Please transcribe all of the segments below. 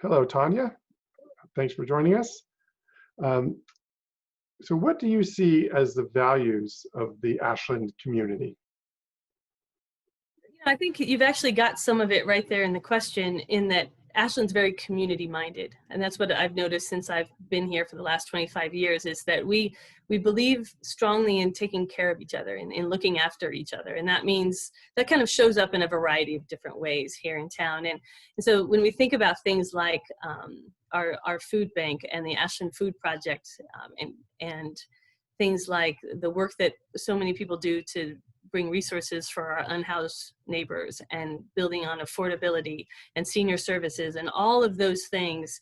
Hello, Tonya. Thanks for joining us. Um, so what do you see as the values of the Ashland community? I think you've actually got some of it right there in the question, in that Ashland's very community minded. And that's what I've noticed since I've been here for the last 25 years, is that we believe strongly in taking care of each other and in looking after each other. And that means that kind of shows up in a variety of different ways here in town. And so when we think about things like our food bank and the Ashland Food Project, and things like the work that so many people do to bring resources for our unhoused neighbors and building on affordability and senior services, and all of those things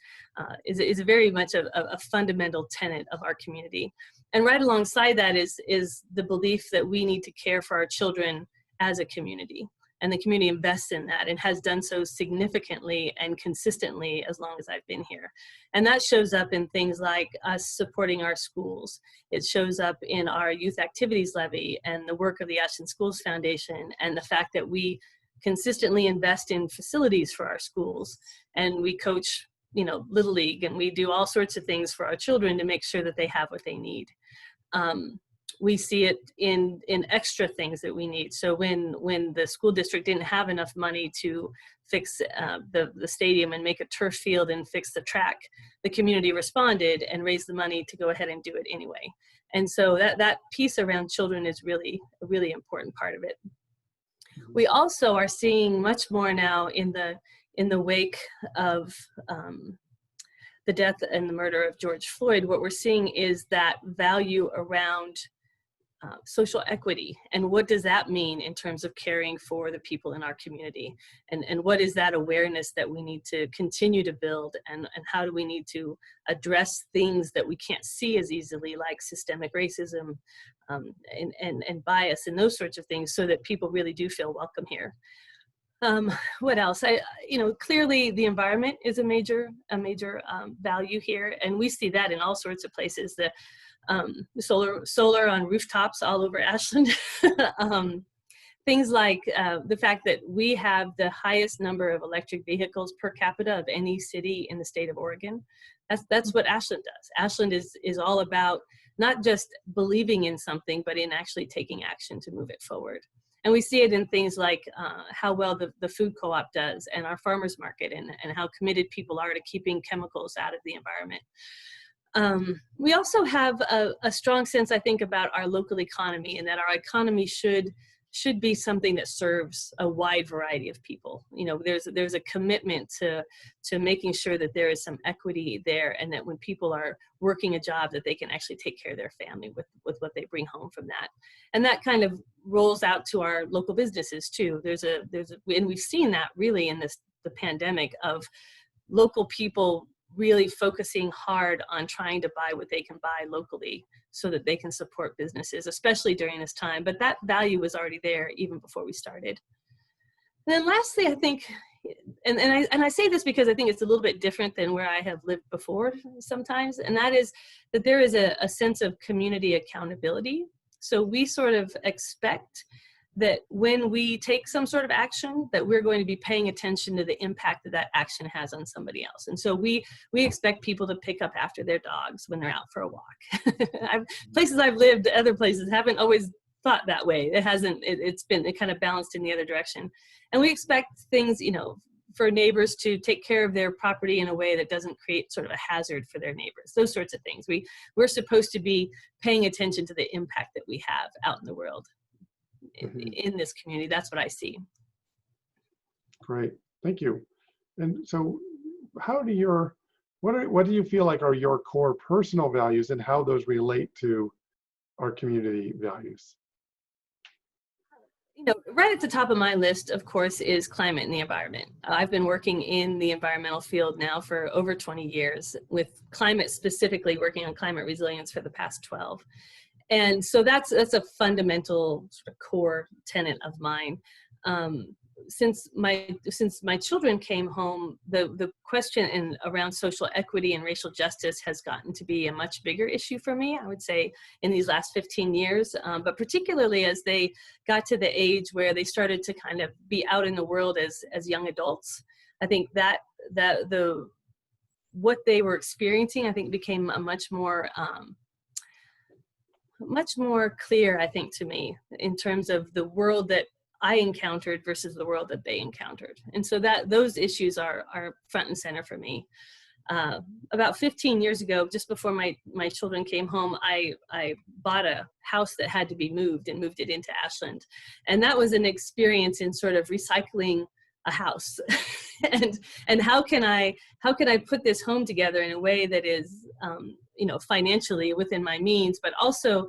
is very much a fundamental tenet of our community. And right alongside that is the belief that we need to care for our children as a community. And the community invests in that and has done so significantly and consistently as long as I've been here. And that shows up in things like us supporting our schools. It shows up in our youth activities levy and the work of the Ashland Schools Foundation, and the fact that we consistently invest in facilities for our schools. And we coach, Little League, and we do all sorts of things for our children to make sure that they have what they need. We see it in extra things that we need. So when the school district didn't have enough money to fix the stadium and make a turf field and fix the track, the community responded and raised the money to go ahead and do it anyway. And so that piece around children is really a really important part of it. We also are seeing much more now in the wake of the death and the murder of George Floyd. What we're seeing is that value around social equity, and what does that mean in terms of caring for the people in our community, and what is that awareness that we need to continue to build, and how do we need to address things that we can't see as easily, like systemic racism and bias and those sorts of things, so that people really do feel welcome here. What else? Clearly the environment is a major value here, and we see that in all sorts of places. The solar on rooftops all over Ashland. Things like the fact that we have the highest number of electric vehicles per capita of any city in the state of Oregon. That's what Ashland does. Ashland is all about not just believing in something, but in actually taking action to move it forward. And we see it in things like how well the food co-op does, and our farmers market, and how committed people are to keeping chemicals out of the environment. We also have a strong sense, I think, about our local economy, and that our economy should be something that serves a wide variety of people. There's a commitment to making sure that there is some equity there, and that when people are working a job, that they can actually take care of their family with what they bring home from that. And that kind of rolls out to our local businesses too. And we've seen that really in the pandemic, of local people really focusing hard on trying to buy what they can buy locally so that they can support businesses, especially during this time. But that value was already there even before we started. And then lastly, I think, and I say this because I think it's a little bit different than where I have lived before sometimes, and that is that there is a sense of community accountability. So we sort of expect that when we take some sort of action, that we're going to be paying attention to the impact that action has on somebody else. And so we expect people to pick up after their dogs when they're out for a walk. Places I've lived, other places haven't always thought that way. It's been kind of balanced in the other direction. And we expect things, for neighbors to take care of their property in a way that doesn't create sort of a hazard for their neighbors, those sorts of things. We're supposed to be paying attention to the impact that we have out in the world. In this community. That's what I see. Great, thank you. And so what do you feel like are your core personal values, and how those relate to our community values? Right at the top of my list, of course, is climate and the environment. I've been working in the environmental field now for over 20 years, with climate specifically, working on climate resilience for the past 12. And so that's a fundamental sort of core tenet of mine. Since my children came home, the question around social equity and racial justice has gotten to be a much bigger issue for me, I would say, in these last 15 years, but particularly as they got to the age where they started to kind of be out in the world as young adults. I think that the what they were experiencing, I think, became a much more clear, I think, to me in terms of the world that I encountered versus the world that they encountered. And so that those issues are front and center for me. About 15 years ago, just before my children came home, I bought a house that had to be moved and moved it into Ashland. And that was an experience in sort of recycling a house and how can I put this home together in a way that is financially within my means, but also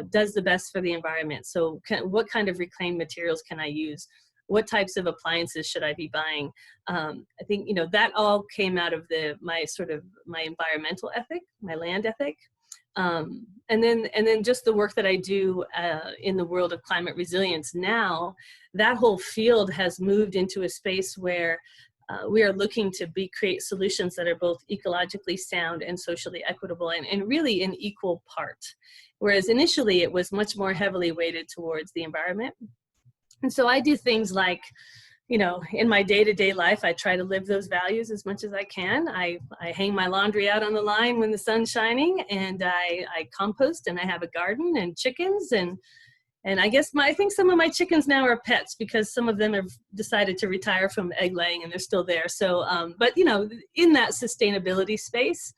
does the best for the environment. So what kind of reclaimed materials can I use? What types of appliances should I be buying? I think that all came out of my environmental ethic, my land ethic. And then just the work that I do in the world of climate resilience now, that whole field has moved into a space where we are looking to create solutions that are both ecologically sound and socially equitable, and really in equal part. Whereas initially it was much more heavily weighted towards the environment. And so I do things like, in my day-to-day life, I try to live those values as much as I can. I hang my laundry out on the line when the sun's shining, and I compost, and I have a garden and chickens, and I guess I think some of my chickens now are pets because some of them have decided to retire from egg laying and they're still there. So, but in that sustainability space,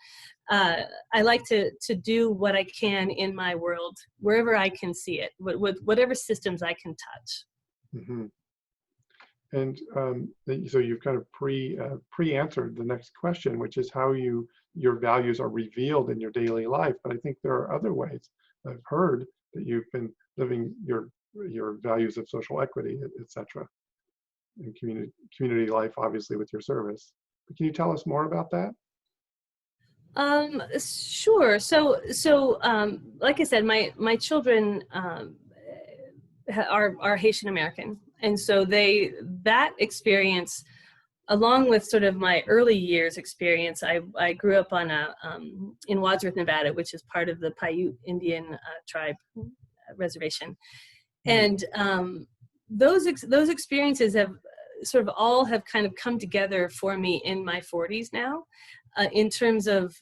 I like to do what I can in my world, wherever I can see it, with whatever systems I can touch. Mm-hmm. And so you've kind of pre-answered the next question, which is how your values are revealed in your daily life. But I think there are other ways. I've heard that you've been living your values of social equity, et cetera, in community life, obviously with your service. But can you tell us more about that? Sure. So like I said, my children are Haitian American. And so that experience, along with sort of my early years experience, I grew up on in Wadsworth, Nevada, which is part of the Paiute Indian tribe reservation. And those experiences have kind of come together for me in my 40s now, in terms of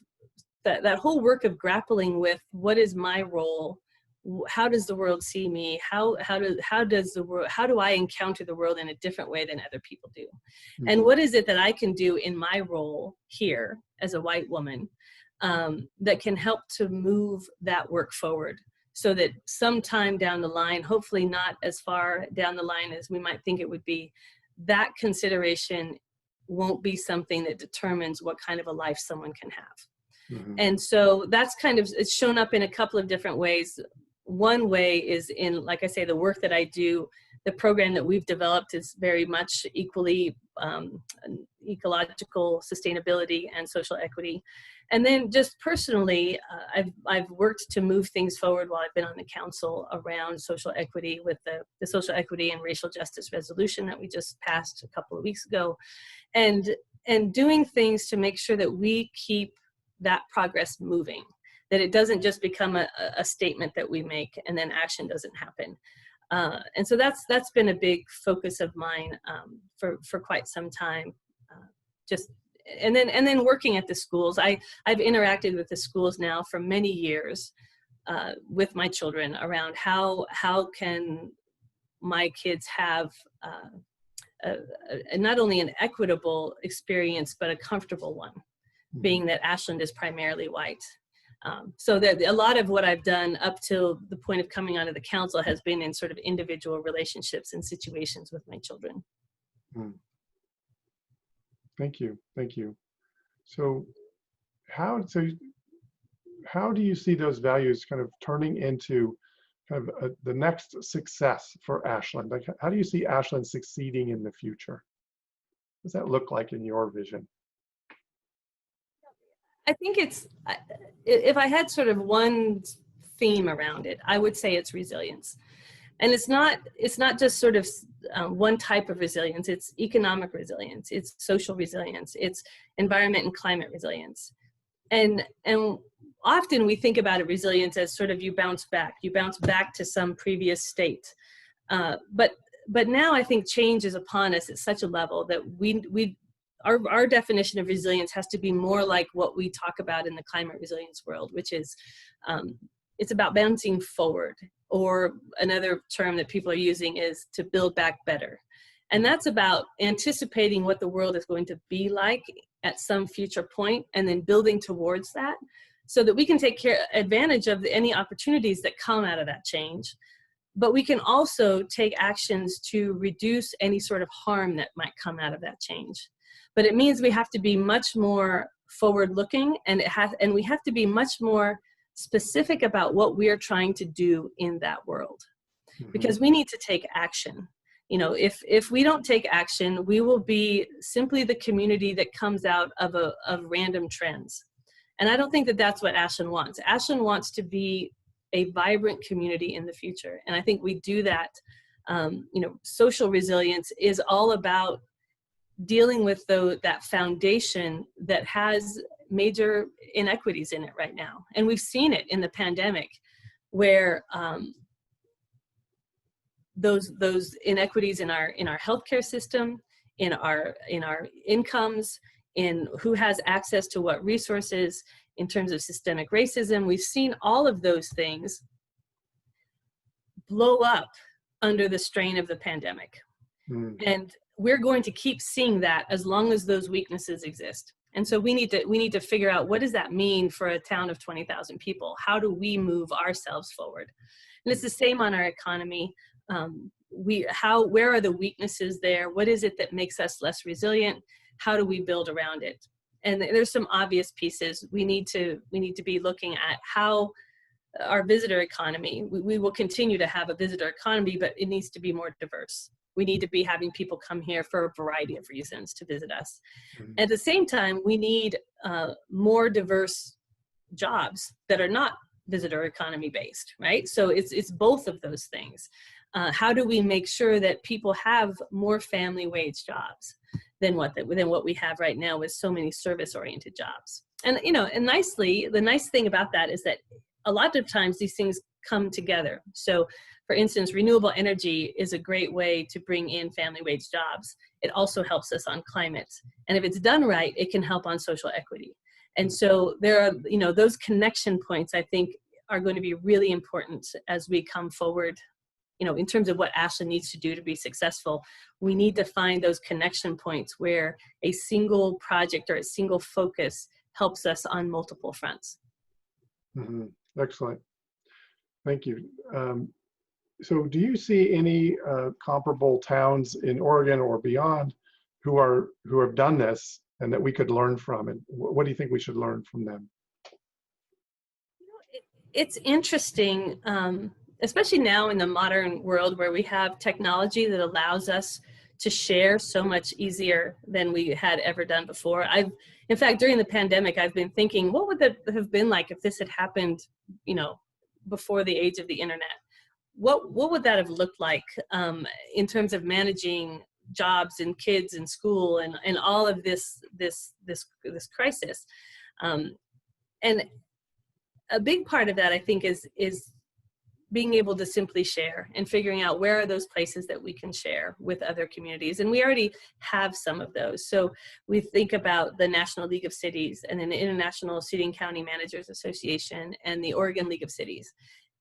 that whole work of grappling with what is my role. How does the world see me? How do I encounter the world in a different way than other people do? Mm-hmm. And what is it that I can do in my role here as a white woman that can help to move that work forward, so that sometime down the line, hopefully not as far down the line as we might think it would be, that consideration won't be something that determines what kind of a life someone can have. Mm-hmm. And so that's it's shown up in a couple of different ways. One way is in, like I say, the work that I do. The program that we've developed is very much equally ecological sustainability and social equity. And then just personally, I've worked to move things forward while I've been on the council around social equity with the social equity and racial justice resolution that we just passed a couple of weeks ago, and doing things to make sure that we keep that progress moving, that it doesn't just become a statement that we make and then action doesn't happen. And so that's been a big focus of mine for quite some time. And then working at the schools. I've interacted with the schools now for many years with my children around how can my kids have not only an equitable experience, but a comfortable one, being that Ashland is primarily white. So that a lot of what I've done up till the point of coming onto the council has been in sort of individual relationships and situations with my children. Thank you. So how do you see those values kind of turning into kind of the next success for Ashland? Like, how do you see Ashland succeeding in the future? What does that look like in your vision? I think if I had sort of one theme around it, I would say it's resilience. And it's not just sort of one type of resilience. It's economic resilience, it's social resilience, it's environment and climate resilience. And often we think about resilience as sort of you bounce back to some previous state. But now I think change is upon us at such a level that we our definition of resilience has to be more like what we talk about in the climate resilience world, which is it's about bouncing forward, or another term that people are using is to build back better. And that's about anticipating what the world is going to be like at some future point, and then building towards that so that we can take advantage of any opportunities that come out of that change. But we can also take actions to reduce any sort of harm that might come out of that change. But it means we have to be much more forward-looking, and we have to be much more specific about what we are trying to do in that world, because we need to take action. You know, if we don't take action, we will be simply the community that comes out of random trends. And I don't think that that's what Ashland wants. Ashland wants to be a vibrant community in the future. And I think we do that. You know, social resilience is all about dealing with that foundation that has major inequities in it right now. And we've seen it in the pandemic, where those inequities in our healthcare system, in our incomes, in who has access to what resources, in terms of systemic racism, we've seen all of those things blow up under the strain of the pandemic. And we're going to keep seeing that as long as those weaknesses exist. And so we need to figure out, what does that mean for a town of 20,000 people? How do we move ourselves forward? And it's the same on our economy. Where are the weaknesses there? What is it that makes us less resilient? How do we build around it? And there's some obvious pieces. We need to be looking at how our visitor economy, we will continue to have a visitor economy, but it needs to be more diverse. We need to be having people come here for a variety of reasons to visit us. At the same time, we need more diverse jobs that are not visitor economy based, right? So it's both of those things. How do we make sure that people have more family wage jobs than what we have right now with so many service oriented jobs? And you know, and the nice thing about that is that a lot of times these things come together. So for instance, renewable energy is a great way to bring in family wage jobs. It also helps us on climate. And if it's done right, it can help on social equity. And so there are, you know, those connection points, I think, are going to be really important as we come forward. You know, in terms of what Ashland needs to do to be successful, we need to find those connection points where a single project or a single focus helps us on multiple fronts. Excellent. Thank you. So do you see any comparable towns in Oregon or beyond who have done this and that we could learn from? And what do you think we should learn from them? You know, it's interesting, especially now in the modern world where we have technology that allows us to share so much easier than we had ever done before. In fact, during the pandemic, I've been thinking, what would that have been like if this had happened, you know, before the age of the internet? What would that have looked like in terms of managing jobs and kids and school and all of this crisis? And a big part of that, I think, is being able to simply share and figuring out where are those places that we can share with other communities. And we already have some of those. So we think about the National League of Cities and then the International City and County Managers Association and the Oregon League of Cities.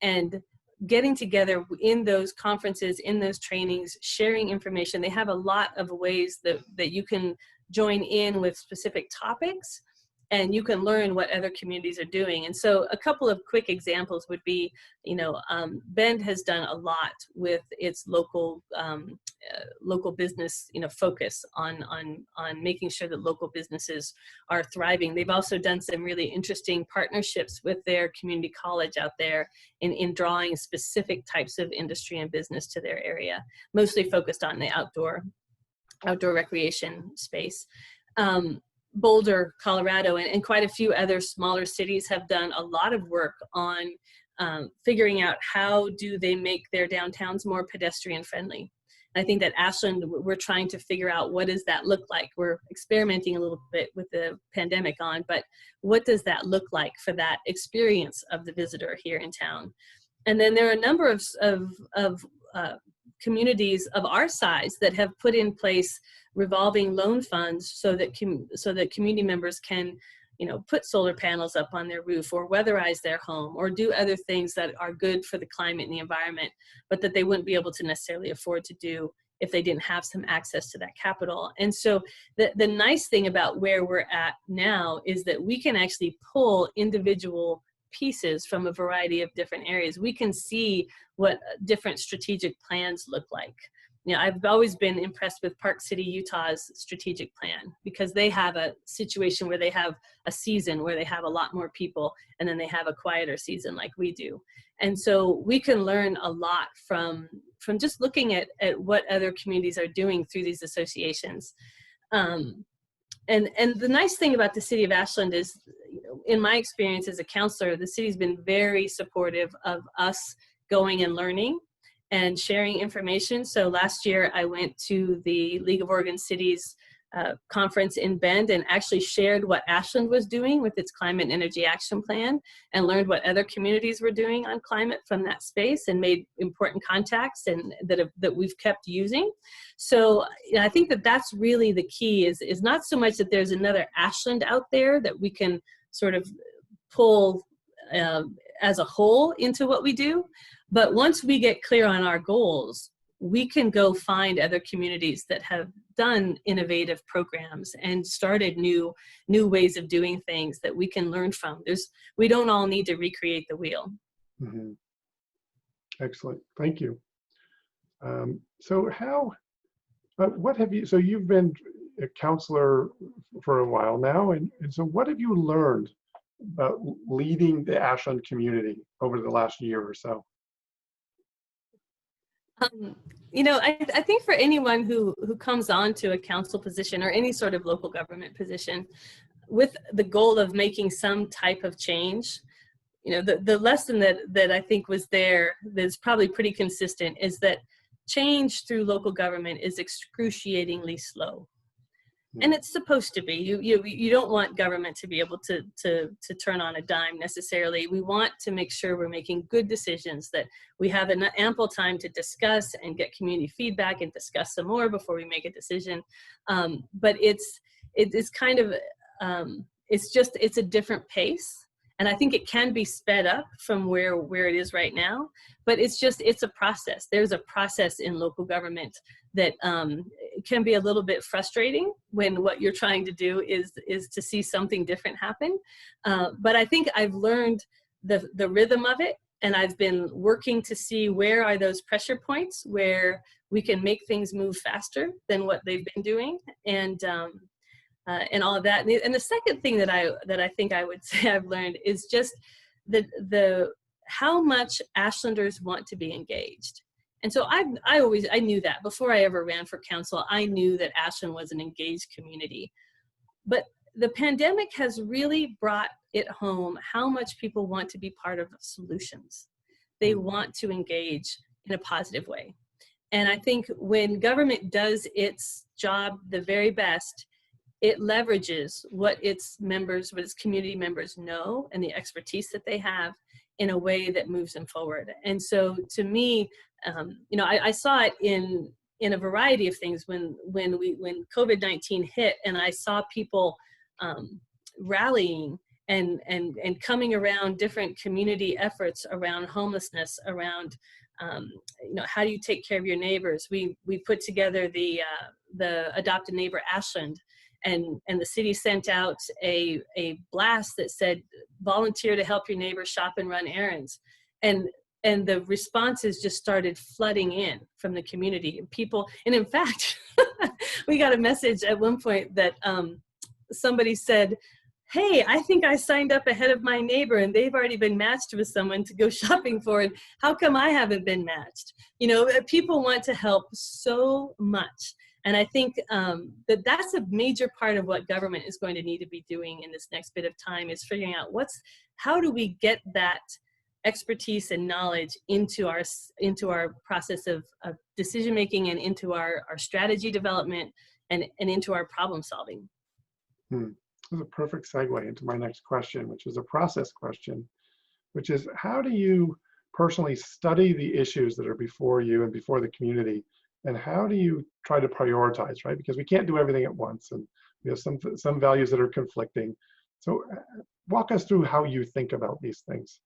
And getting together in those conferences, in those trainings, sharing information. They have a lot of ways that you can join in with specific topics, and you can learn what other communities are doing. And so a couple of quick examples would be, you know, Bend has done a lot with its local business, you know, focus on making sure that local businesses are thriving. They've also done some really interesting partnerships with their community college out there in drawing specific types of industry and business to their area, mostly focused on the outdoor recreation space. Boulder, Colorado, and quite a few other smaller cities have done a lot of work on figuring out how do they make their downtowns more pedestrian friendly. And I think that Ashland, we're trying to figure out what does that look like. We're experimenting a little bit with the pandemic but what does that look like for that experience of the visitor here in town? And then there are a number of communities of our size that have put in place revolving loan funds so that community members can, put solar panels up on their roof or weatherize their home or do other things that are good for the climate and the environment, but that they wouldn't be able to necessarily afford to do if they didn't have some access to that capital. And so the nice thing about where we're at now is that we can actually pull individual pieces from a variety of different areas. We can see what different strategic plans look like. I've always been impressed with Park City, Utah's strategic plan, because they have a situation where they have a season where they have a lot more people, and then they have a quieter season like we do. And so we can learn a lot from just looking at what other communities are doing through these associations. And the nice thing about the city of Ashland is, in my experience as a counselor, the city's been very supportive of us going and learning and sharing information. So last year I went to the League of Oregon Cities conference in Bend and actually shared what Ashland was doing with its climate and energy action plan, and learned what other communities were doing on climate from that space, and made important contacts and that we've kept using. So I think that that's really the key, is not so much that there's another Ashland out there that we can sort of pull as a whole into what we do, but once we get clear on our goals, we can go find other communities that have done innovative programs and started new ways of doing things that we can learn from. We don't all need to recreate the wheel. Mm-hmm. Excellent, thank you. So so you've been a counselor for a while now, and so what have you learned about leading the Ashland community over the last year or so? I think for anyone who comes on to a council position or any sort of local government position with the goal of making some type of change, the lesson that I think was there that's probably pretty consistent is that change through local government is excruciatingly slow. And it's supposed to be. You don't want government to be able to turn on a dime necessarily. We want to make sure we're making good decisions, that we have an ample time to discuss and get community feedback and discuss some more before we make a decision. But it's kind of it's a different pace. And I think it can be sped up from where it is right now, but it's a process. There's a process in local government that can be a little bit frustrating when what you're trying to do is to see something different happen. But I think I've learned the rhythm of it, and I've been working to see where are those pressure points where we can make things move faster than what they've been doing, and all of that. And the second thing that I think I would say I've learned is just the how much Ashlanders want to be engaged. And so I knew that before I ever ran for council. I knew that Ashland was an engaged community, but the pandemic has really brought it home how much people want to be part of solutions. They want to engage in a positive way. And I think when government does its job the very best, it leverages what its community members know and the expertise that they have in a way that moves them forward. And so to me, I saw it in a variety of things when COVID-19 hit, and I saw people rallying and coming around different community efforts around homelessness, around how do you take care of your neighbors. We put together the Adopt a Neighbor Ashland, and the city sent out a blast that said, volunteer to help your neighbor shop and run errands. And the responses just started flooding in from the community. And in fact, we got a message at one point that somebody said, hey, I think I signed up ahead of my neighbor and they've already been matched with someone to go shopping for, and how come I haven't been matched? People want to help so much. And I think that's a major part of what government is going to need to be doing in this next bit of time, is figuring out how do we get that expertise and knowledge into our process of decision making, and into our strategy development, and into our problem solving. This is a perfect segue into my next question, which is a process question, which is, how do you personally study the issues that are before you and before the community And how do you try to prioritize, right? Because we can't do everything at once, and we have some values that are conflicting. So walk us through how you think about these things.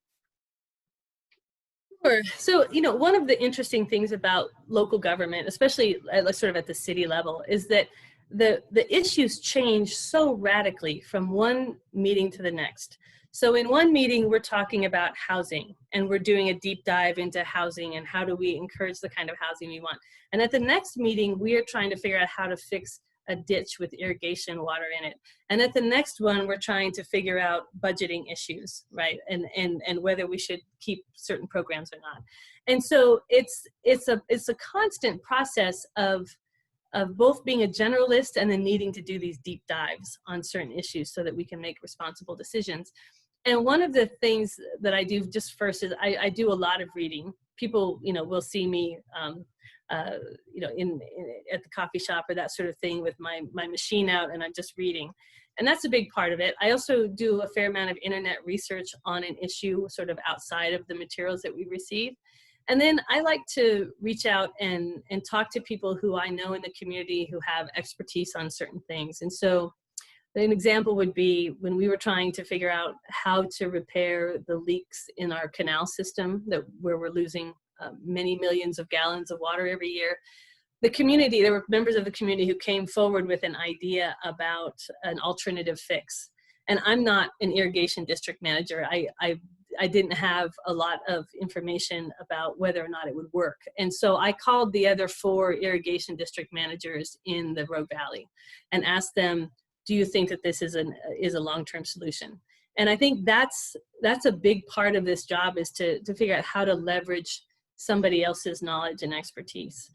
Sure. So, one of the interesting things about local government, especially sort of at the city level, is that the issues change so radically from one meeting to the next. So in one meeting, we're talking about housing, and we're doing a deep dive into housing and how do we encourage the kind of housing we want. And at the next meeting, we are trying to figure out how to fix a ditch with irrigation water in it. And at the next one, we're trying to figure out budgeting issues, right? And whether we should keep certain programs or not. And so it's a constant process of both being a generalist and then needing to do these deep dives on certain issues so that we can make responsible decisions. And one of the things that I do just first is I do a lot of reading. People, will see me, at the coffee shop or that sort of thing with my machine out, and I'm just reading. And that's a big part of it. I also do a fair amount of internet research on an issue sort of outside of the materials that we receive. And then I like to reach out and talk to people who I know in the community who have expertise on certain things. And so an example would be when we were trying to figure out how to repair the leaks in our canal system where we're losing many millions of gallons of water every year. There were members of the community who came forward with an idea about an alternative fix. And I'm not an irrigation district manager. I didn't have a lot of information about whether or not it would work. And so I called the other 4 irrigation district managers in the Rogue Valley and asked them, do you think that this is a long-term solution? And I think that's a big part of this job, is to figure out how to leverage somebody else's knowledge and expertise.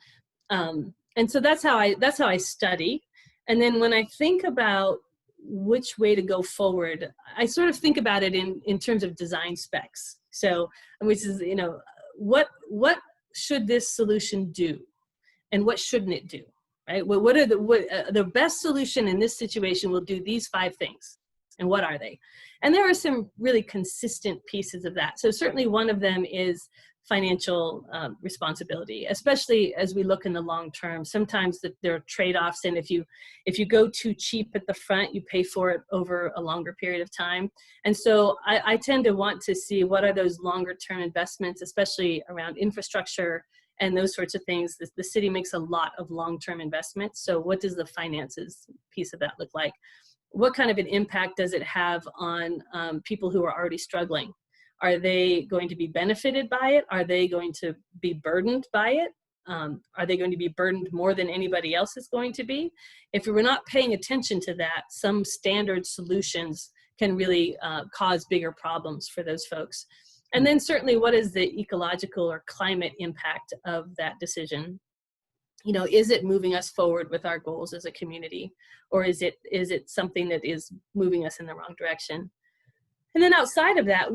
And so that's how I study. And then when I think about which way to go forward, I sort of think about it in terms of design specs. So, which is, what should this solution do, and what shouldn't it do, right? Well, what are the best solution in this situation will do these 5 things, and what are they? And there are some really consistent pieces of that. So certainly one of them is financial responsibility, especially as we look in the long term. Sometimes there are trade-offs, and if you go too cheap at the front, you pay for it over a longer period of time. And so I tend to want to see what are those longer term investments, especially around infrastructure and those sorts of things. The city makes a lot of long-term investments. So what does the finances piece of that look like? What kind of an impact does it have on people who are already struggling? Are they going to be benefited by it? Are they going to be burdened by it? Are they going to be burdened more than anybody else is going to be? If we're not paying attention to that, some standard solutions can really cause bigger problems for those folks. And then certainly, what is the ecological or climate impact of that decision? Is it moving us forward with our goals as a community, or is it something that is moving us in the wrong direction? And then outside of that,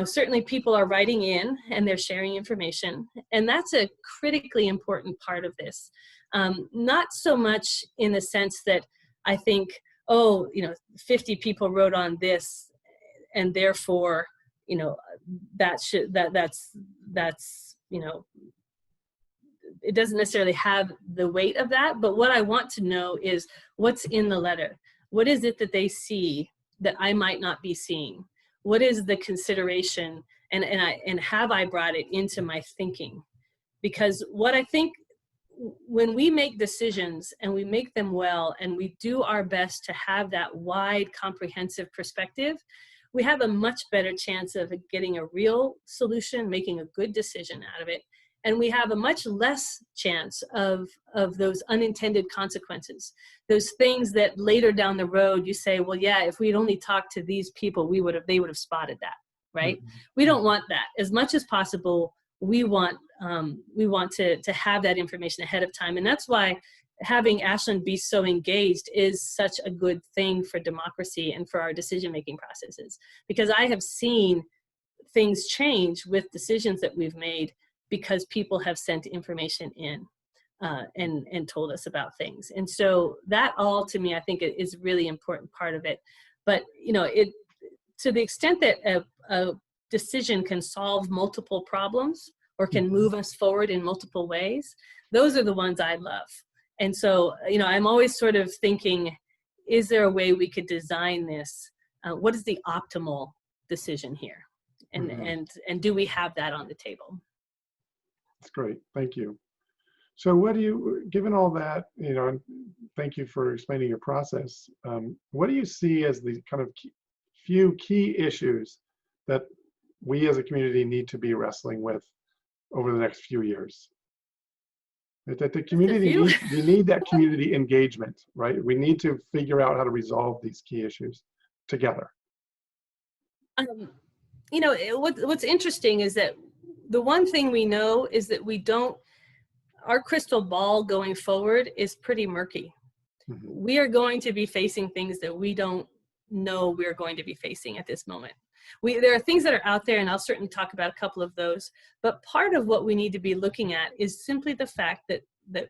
certainly people are writing in and they're sharing information. And that's a critically important part of this. Not so much in the sense that I think, 50 people wrote on this, and therefore, that's it doesn't necessarily have the weight of that. But what I want to know is what's in the letter. What is it that they see that I might not be seeing? What is the consideration, and have I brought it into my thinking? Because what I think, when we make decisions and we make them well and we do our best to have that wide, comprehensive perspective, we have a much better chance of getting a real solution, making a good decision out of it. And we have a much less chance of those unintended consequences, those things that later down the road you say, well, yeah, if we'd only talked to these people, they would have spotted that, right? Mm-hmm. We don't want that. As much as possible, we want to have that information ahead of time. And that's why having Ashland be so engaged is such a good thing for democracy and for our decision-making processes, because I have seen things change with decisions that we've made because people have sent information in and told us about things. And so that all, to me, I think is a really important part of it. But, to the extent that a decision can solve multiple problems or can move us forward in multiple ways, those are the ones I love. And so, I'm always sort of thinking, is there a way we could design this? What is the optimal decision here? And do we have that on the table? That's great. Thank you. So given all that, and thank you for explaining your process, what do you see as the kind of few key issues that we as a community need to be wrestling with over the next few years? That the community we need that community engagement, right? We need to figure out how to resolve these key issues together. What's interesting is that the one thing we know is that our crystal ball going forward is pretty murky. Mm-hmm. We are going to be facing things that we don't know we're going to be facing at this moment. There are things that are out there, and I'll certainly talk about a couple of those, but part of what we need to be looking at is simply the fact that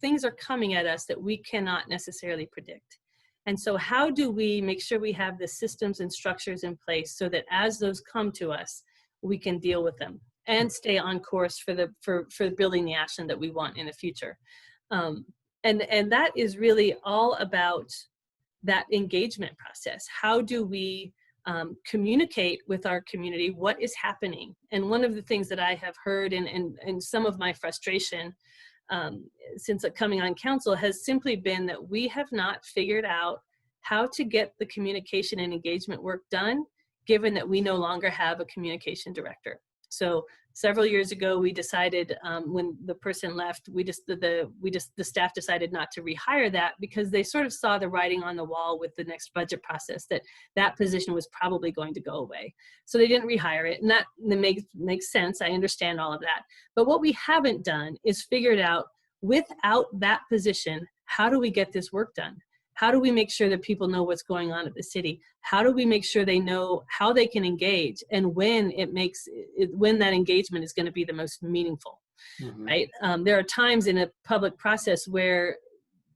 things are coming at us that we cannot necessarily predict. And so how do we make sure we have the systems and structures in place so that as those come to us, we can deal with them and stay on course for building the Ashland that we want in the future? And that is really all about that engagement process. How do we communicate with our community what is happening? And one of the things that I have heard and some of my frustration since coming on council has simply been that we have not figured out how to get the communication and engagement work done, given that we no longer have a communication director. So several years ago, we decided when the person left, the staff decided not to rehire that because they sort of saw the writing on the wall with the next budget process that position was probably going to go away. So they didn't rehire it, and that makes sense. I understand all of that. But what we haven't done is figured out, without that position, how do we get this work done? How do we make sure that people know what's going on at the city? How do we make sure they know how they can engage and when that engagement is going to be the most meaningful, mm-hmm. right? There are times in a public process where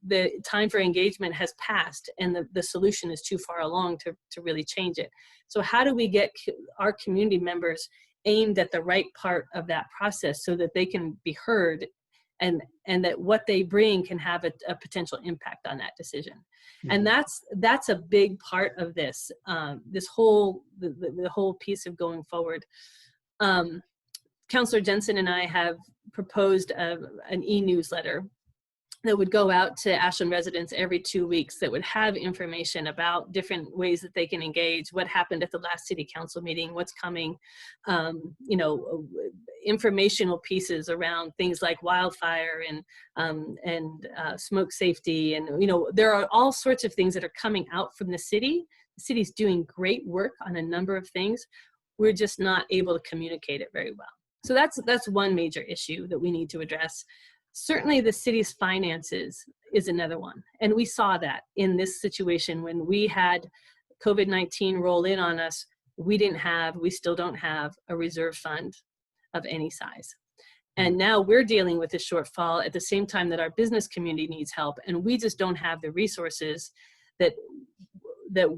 the time for engagement has passed and the solution is too far along to really change it. So how do we get our community members aimed at the right part of that process so that they can be heard and that what they bring can have a potential impact on that decision? Mm-hmm. And that's a big part of this, the whole piece of going forward. Councillor Jensen and I have proposed an e-newsletter that would go out to Ashland residents every 2 weeks that would have information about different ways that they can engage, what happened at the last city council meeting, what's coming, informational pieces around things like wildfire and smoke safety. And, there are all sorts of things that are coming out from the city. The city's doing great work on a number of things. We're just not able to communicate it very well. So that's one major issue that we need to address. Certainly the city's finances is another one. And we saw that in this situation when we had COVID-19 roll in on us, we still don't have a reserve fund of any size. And now we're dealing with a shortfall at the same time that our business community needs help. And we just don't have the resources that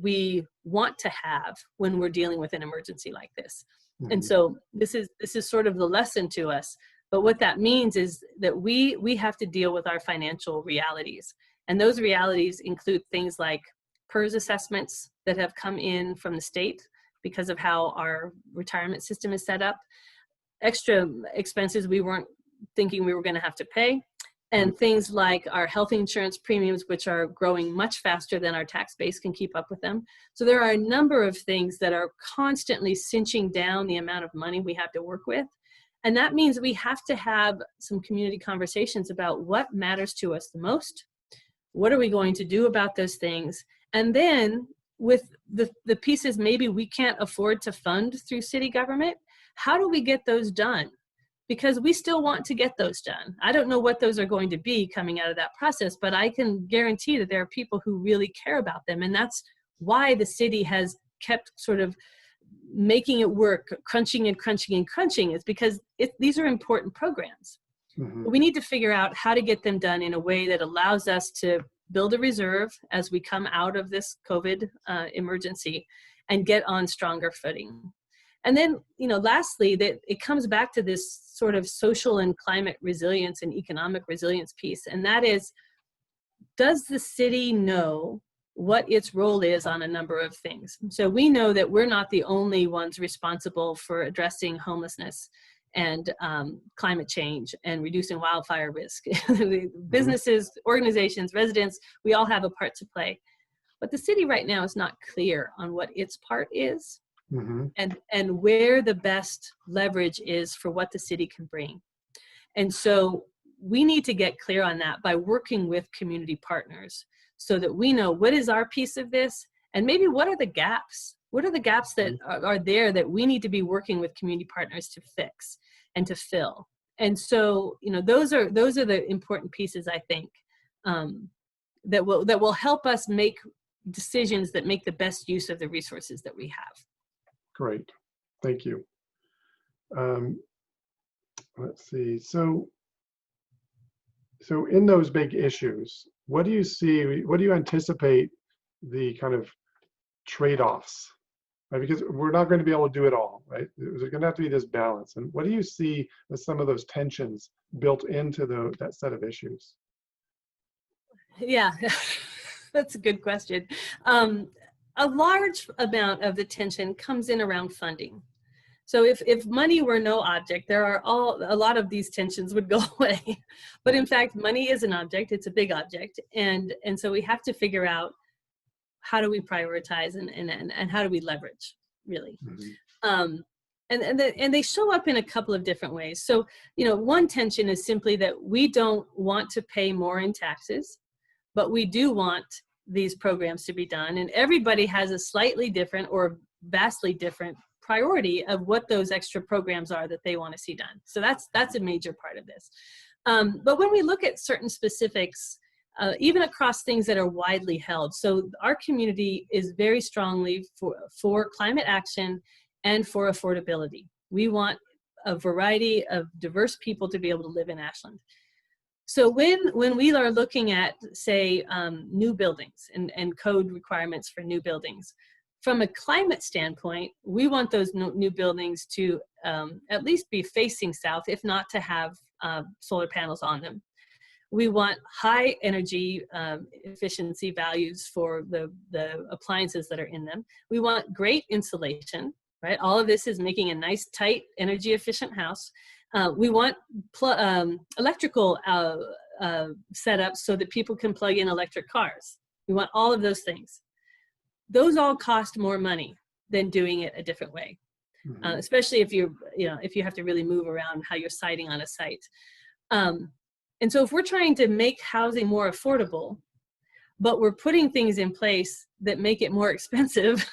we want to have when we're dealing with an emergency like this. Mm-hmm. And so this is sort of the lesson to us. But what that means is that we have to deal with our financial realities. And those realities include things like PERS assessments that have come in from the state because of how our retirement system is set up, extra expenses we weren't thinking we were going to have to pay, and things like our health insurance premiums, which are growing much faster than our tax base can keep up with them. So there are a number of things that are constantly cinching down the amount of money we have to work with. And that means we have to have some community conversations about what matters to us the most. What are we going to do about those things? And then with the pieces maybe we can't afford to fund through city government, how do we get those done? Because we still want to get those done. I don't know what those are going to be coming out of that process, but I can guarantee that there are people who really care about them. And that's why the city has kept sort of making it work, crunching and crunching and crunching, is because these are important programs. Mm-hmm. But we need to figure out how to get them done in a way that allows us to build a reserve as we come out of this COVID emergency and get on stronger footing. And then, lastly, that it comes back to this sort of social and climate resilience and economic resilience piece. And that is, does the city know what its role is on a number of things? So we know that we're not the only ones responsible for addressing homelessness and climate change and reducing wildfire risk. Businesses, organizations, residents, we all have a part to play. But the city right now is not clear on what its part is and where the best leverage is for what the city can bring. And so we need to get clear on that by working with community partners so that we know what is our piece of this and maybe what are the gaps? What are the gaps that are there that we need to be working with community partners to fix and to fill? And so, those are the important pieces, I think, that will help us make decisions that make the best use of the resources that we have. Great, thank you. Let's see. So in those big issues, what do you see? What do you anticipate the kind of trade-offs? Right, because we're not going to be able to do it all, right? There's going to have to be this balance. And what do you see as some of those tensions built into that set of issues? Yeah, that's a good question. A large amount of the tension comes in around funding. So if money were no object, a lot of these tensions would go away. But in fact, money is an object, it's a big object. And so we have to figure out, how do we prioritize and how do we leverage, really? And they show up in a couple of different ways. So, one tension is simply that we don't want to pay more in taxes, but we do want these programs to be done. And everybody has a slightly different or vastly different priority of what those extra programs are that they want to see done. So that's a major part of this. But when we look at certain specifics, even across things that are widely held, so our community is very strongly for climate action and for affordability. We want a variety of diverse people to be able to live in Ashland. So when we are looking at, say, new buildings and code requirements for new buildings, from a climate standpoint, we want those new buildings to at least be facing south, if not to have solar panels on them. We want high energy efficiency values for the appliances that are in them. We want great insulation, right? All of this is making a nice, tight, energy efficient house. We want electrical setups so that people can plug in electric cars. We want all of those things. Those all cost more money than doing it a different way, especially if if you have to really move around how you're siting on a site. And so if we're trying to make housing more affordable, but we're putting things in place that make it more expensive,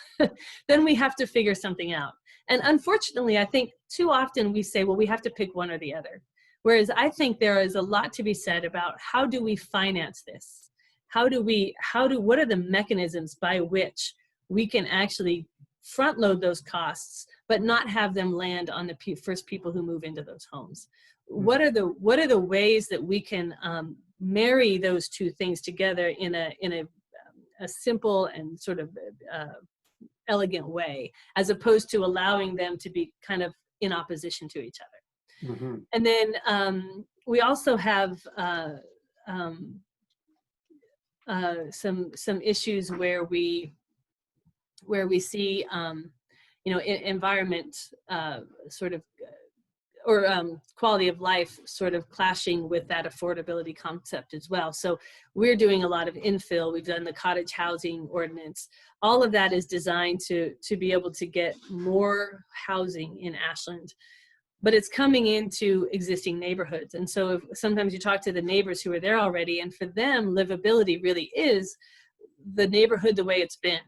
then we have to figure something out. And unfortunately, I think too often we say, well, we have to pick one or the other. Whereas I think there is a lot to be said about how do we finance this? What are the mechanisms by which we can actually front load those costs, but not have them land on the first people who move into those homes? What are the ways that we can marry those two things together in a simple and sort of elegant way, as opposed to allowing them to be kind of in opposition to each other? And then we also have some issues where we see environment sort of or quality of life sort of clashing with that affordability concept as well. So we're doing a lot of infill. We've done the cottage housing ordinance. All of that is designed to be able to get more housing in Ashland, but it's coming into existing neighborhoods. And so sometimes you talk to the neighbors who are there already, and for them, livability really is the neighborhood the way it's been.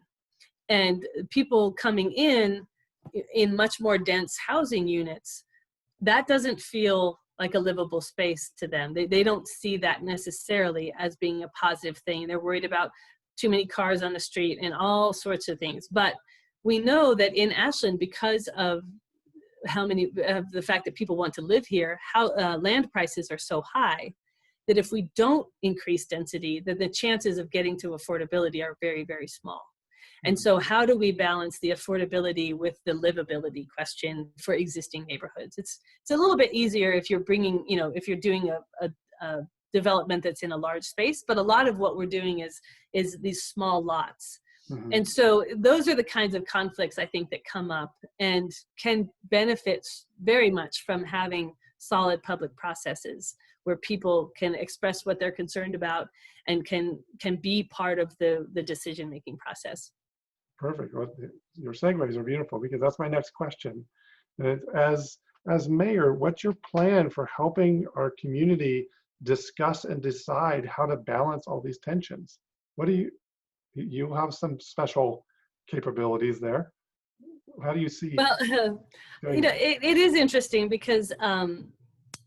And people coming in much more dense housing units, that doesn't feel like a livable space to them. They don't see that necessarily as being a positive thing. They're worried about too many cars on the street and all sorts of things. But we know that in Ashland, because of the fact that people want to live here, land prices are so high that if we don't increase density, then the chances of getting to affordability are very, very small. And so how do we balance the affordability with the livability question for existing neighborhoods? It's a little bit easier if you're bringing, if you're doing a development that's in a large space, but a lot of what we're doing is these small lots. Mhm. And so those are the kinds of conflicts I think that come up and can benefit very much from having solid public processes where people can express what they're concerned about and can be part of the decision-making process. Perfect. Well, your segues are beautiful because that's my next question. And as mayor, what's your plan for helping our community discuss and decide how to balance all these tensions? What do you have some special capabilities there? How do you see Well, doing that? it is interesting because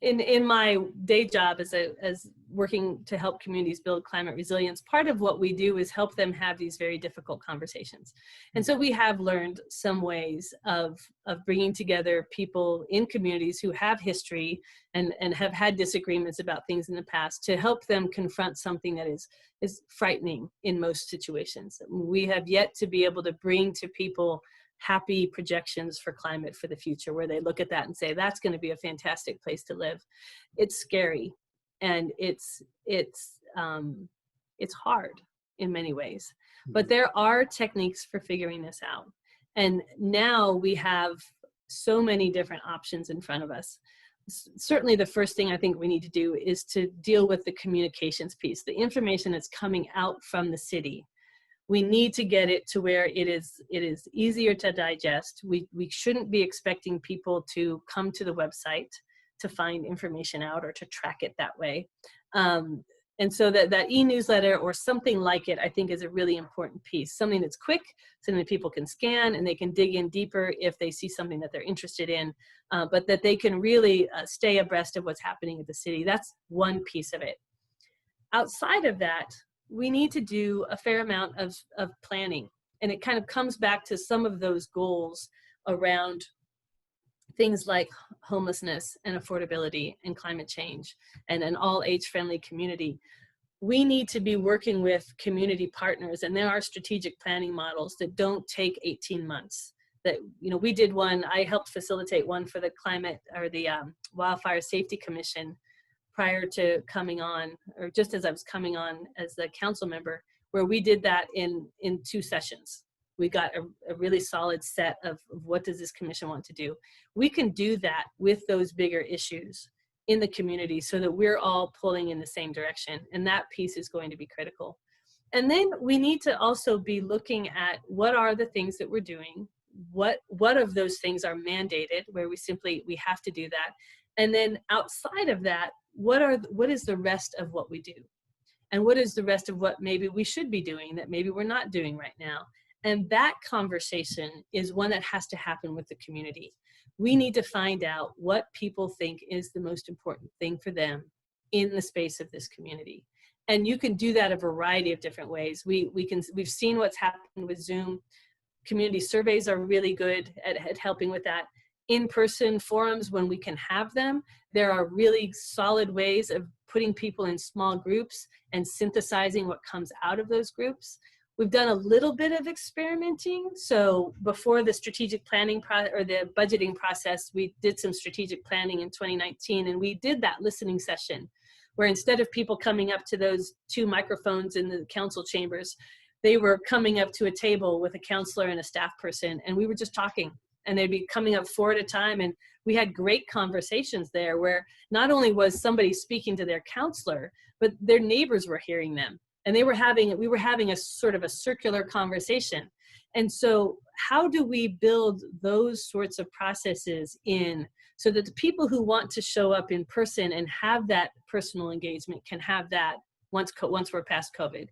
in my day job as working to help communities build climate resilience, part of what we do is help them have these very difficult conversations. And so we have learned some ways of bringing together people in communities who have history and have had disagreements about things in the past to help them confront something that is frightening in most situations. We have yet to be able to bring to people happy projections for climate for the future, where they look at that and say, that's going to be a fantastic place to live. It's scary, and it's hard in many ways, but there are techniques for figuring this out. And now we have so many different options in front of us. Certainly the first thing I think we need to do is to deal with the communications piece, the information that's coming out from the city. We need to get it to where it is easier to digest. We shouldn't be expecting people to come to the website to find information out or to track it that way. And so that e-newsletter or something like it, I think, is a really important piece. Something that's quick, something that people can scan and they can dig in deeper if they see something that they're interested in, but that they can really stay abreast of what's happening at the city. That's one piece of it. Outside of that, we need to do a fair amount of planning. And it kind of comes back to some of those goals around things like homelessness and affordability and climate change and an all age friendly community. We need to be working with community partners, and there are strategic planning models that don't take 18 months. That, we did one, I helped facilitate one for the climate or the Wildfire Safety Commission prior to coming on, or just as I was coming on as the council member, where we did that in 2 sessions. We got a really solid set of what does this commission want to do. We can do that with those bigger issues in the community so that we're all pulling in the same direction. And that piece is going to be critical. And then we need to also be looking at what are the things that we're doing, what of those things are mandated, where we have to do that. And then outside of that, what is the rest of what we do? And what is the rest of what maybe we should be doing that maybe we're not doing right now? And that conversation is one that has to happen with the community. We need to find out what people think is the most important thing for them in the space of this community. And you can do that a variety of different ways. We've seen what's happened with Zoom. Community surveys are really good at helping with that. In-person forums, when we can have them, there are really solid ways of putting people in small groups and synthesizing what comes out of those groups. We've done a little bit of experimenting. So before the strategic planning or the budgeting process, we did some strategic planning in 2019, and we did that listening session where instead of people coming up to those 2 microphones in the council chambers, they were coming up to a table with a counselor and a staff person, and we were just talking. And they'd be coming up 4 at a time. And we had great conversations there where not only was somebody speaking to their counselor, but their neighbors were hearing them. And we were having a sort of a circular conversation. And so how do we build those sorts of processes in so that the people who want to show up in person and have that personal engagement can have that once we're past COVID?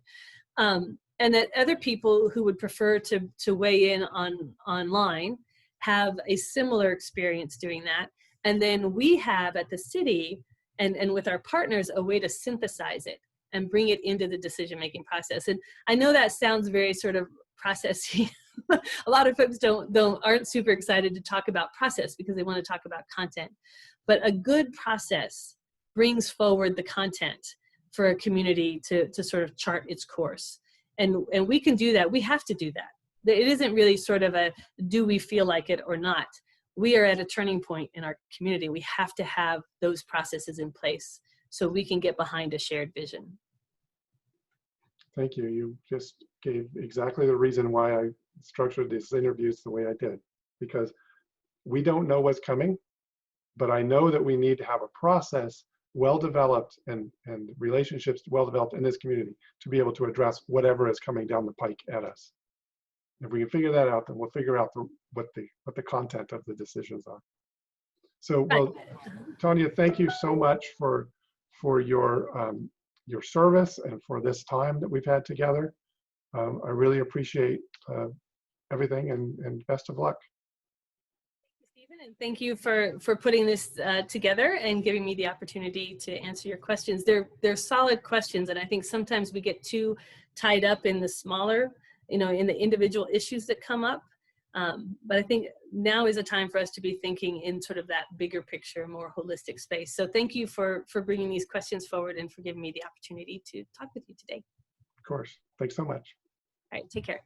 And that other people who would prefer to weigh in online have a similar experience doing that. And then we have at the city and with our partners a way to synthesize it and bring it into the decision-making process. And I know that sounds very sort of processy. A lot of folks aren't super excited to talk about process because they want to talk about content. But a good process brings forward the content for a community to sort of chart its course. And we can do that. We have to do that. it isn't really sort of a, do we feel like it or not? We are at a turning point in our community. We have to have those processes in place so we can get behind a shared vision. Thank you. You just gave exactly the reason why I structured these interviews the way I did, because we don't know what's coming, but I know that we need to have a process well-developed and relationships well-developed in this community to be able to address whatever is coming down the pike at us. If we can figure that out, then we'll figure out what the content of the decisions are. So, well, Tonya, thank you so much for your service and for this time that we've had together. I really appreciate everything, and best of luck. Stephen, and thank you for putting this together and giving me the opportunity to answer your questions. They're solid questions, and I think sometimes we get too tied up in the smaller, in the individual issues that come up. But I think now is a time for us to be thinking in sort of that bigger picture, more holistic space. So thank you for bringing these questions forward and for giving me the opportunity to talk with you today. Of course. Thanks so much. All right, take care.